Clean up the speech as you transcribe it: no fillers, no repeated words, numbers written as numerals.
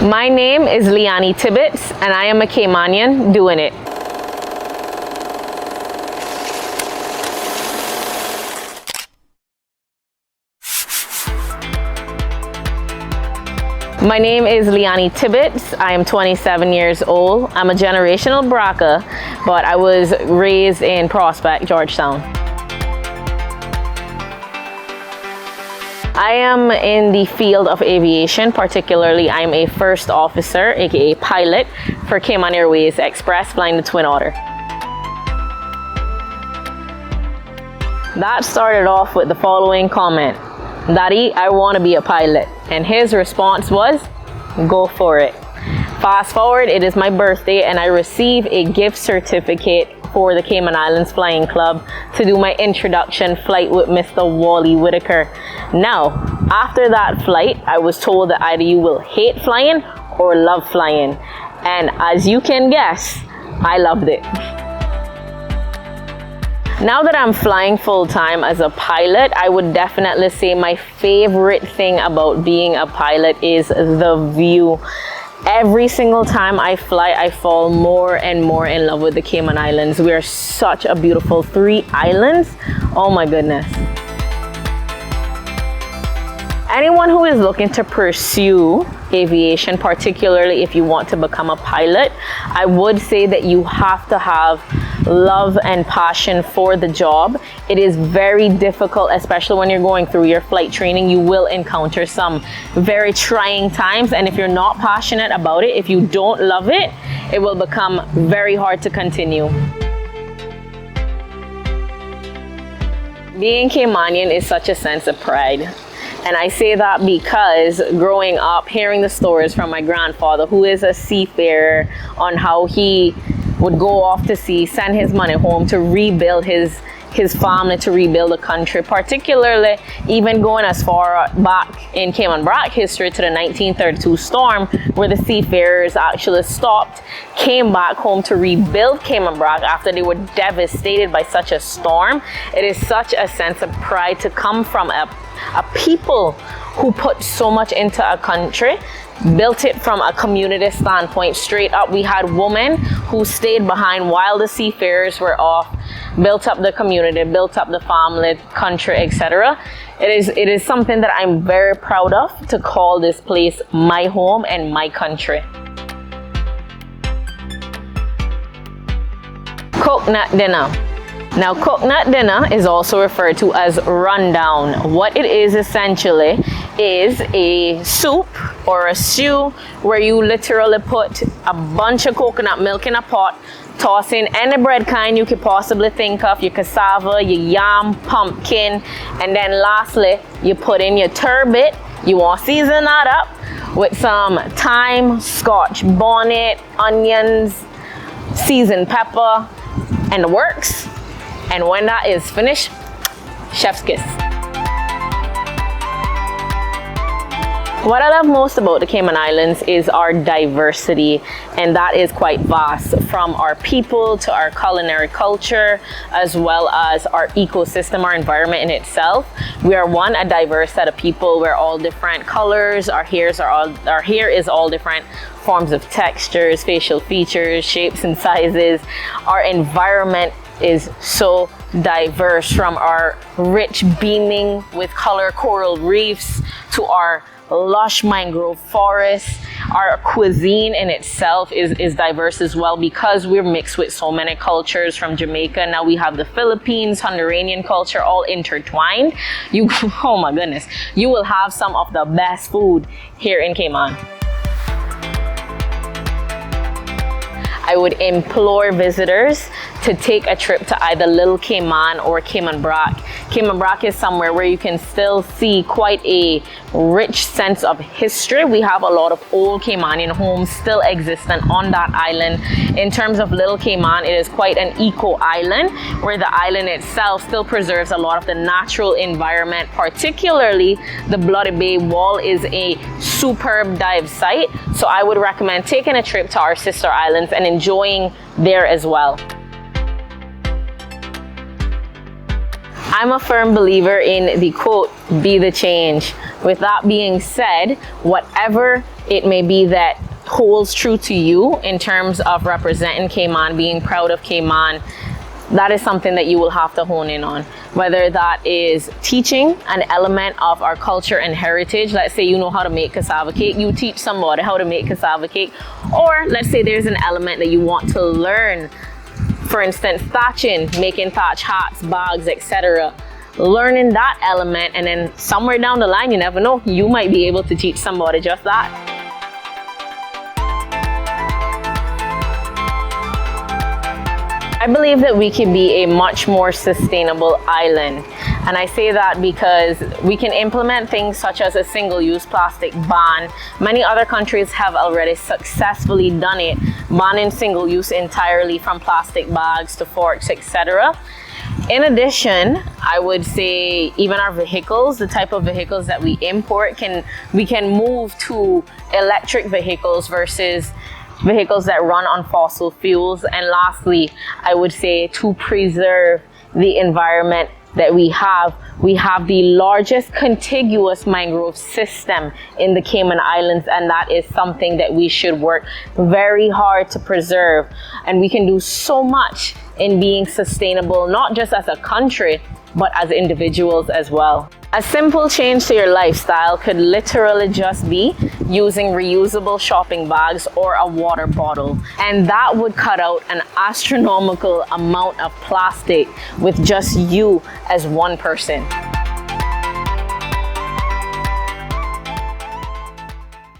My name is Leanni Tibbetts, and I am a Caymanian doing it. My name is Leanni Tibbetts. I am 27 years old. I'm a generational Braca, but I was raised in Prospect, Georgetown. I am in the field of aviation, particularly I'm a first officer, aka pilot, for Cayman Airways Express flying the Twin Otter. That started off with the following comment: "Daddy, I want to be a pilot." And his response was, "Go for it." Fast forward, it is my birthday and I receive a gift certificate for the Cayman Islands Flying Club to do my introduction flight with Mr. Wally Whitaker. Now, after that flight, I was told that either you will hate flying or love flying. And as you can guess, I loved it. Now that I'm flying full-time as a pilot, I would definitely say my favorite thing about being a pilot is the view. Every single time I fly, I fall more and more in love with the Cayman Islands. We are such a beautiful 3 islands. Oh my goodness. Anyone who is looking to pursue aviation, particularly if you want to become a pilot, I would say that you have to have love and passion for the job. It is very difficult, especially when you're going through your flight training. You will encounter some very trying times, and if you're not passionate about it, if you don't love it, it will become very hard to continue. Being Caymanian is such a sense of pride. And I say that because growing up, hearing the stories from my grandfather, who is a seafarer, on how he would go off to sea, send his money home to rebuild his family, to rebuild the country, particularly even going as far back in Cayman Brac history to the 1932 storm, where the seafarers actually stopped, came back home to rebuild Cayman Brac after they were devastated by such a storm. It is such a sense of pride to come from a people who put so much into a country, built it from a community standpoint. Straight up, we had women who stayed behind while the seafarers were off, built up the community, built up the family, country, etc. It is something that I'm very proud of, to call this place my home and my country. Coconut dinner. Now, coconut dinner is also referred to as rundown. What it is essentially is a soup or a stew where you literally put a bunch of coconut milk in a pot, toss in any bread kind you could possibly think of, your cassava, your yam, pumpkin, and then lastly, you put in your turbot. You want to season that up with some thyme, scotch bonnet, onions, seasoned pepper, and the works. And when that is finished, chef's kiss. What I love most about the Cayman Islands is our diversity, and that is quite vast, from our people to our culinary culture, as well as our ecosystem, our environment in itself. We are a diverse set of people. We're all different colors. Our hair is all different forms of textures, facial features, shapes and sizes. Our environment is so diverse, from our rich beaming with color coral reefs to our lush mangrove forests. Our cuisine in itself is diverse as well, because we're mixed with so many cultures. From Jamaica, now we have the Philippines, Honduran culture, all intertwined. Oh my goodness, you will have some of the best food here in Cayman. I would implore visitors to take a trip to either Little Cayman or Cayman Brac. Cayman Brac is somewhere where you can still see quite a rich sense of history. We have a lot of old Caymanian homes still existent on that island. In terms of Little Cayman, it is quite an eco island, where the island itself still preserves a lot of the natural environment. Particularly the Bloody Bay Wall is a superb dive site, so I would recommend taking a trip to our sister islands and enjoying there as well. I'm a firm believer in the quote, "Be the change." With that being said, whatever it may be that holds true to you in terms of representing Cayman, being proud of Cayman, that is something that you will have to hone in on. Whether that is teaching an element of our culture and heritage. Let's say you know how to make cassava cake, you teach somebody how to make cassava cake. Or let's say there's an element that you want to learn. For instance, thatching, making thatch hats, bags, etc. Learning that element, and then somewhere down the line, you never know, you might be able to teach somebody just that. I believe that we can be a much more sustainable island. And I say that because we can implement things such as a single-use plastic ban. Many other countries have already successfully done it, banning single-use entirely from plastic bags to forks, etc. In addition, I would say even our vehicles, the type of vehicles that we import, we can move to electric vehicles versus vehicles that run on fossil fuels. And lastly, I would say to preserve the environment that we have the largest contiguous mangrove system in the Cayman Islands, and that is something that we should work very hard to preserve. And we can do so much in being sustainable, not just as a country, but as individuals as well. A simple change to your lifestyle could literally just be using reusable shopping bags or a water bottle. And that would cut out an astronomical amount of plastic with just you as one person.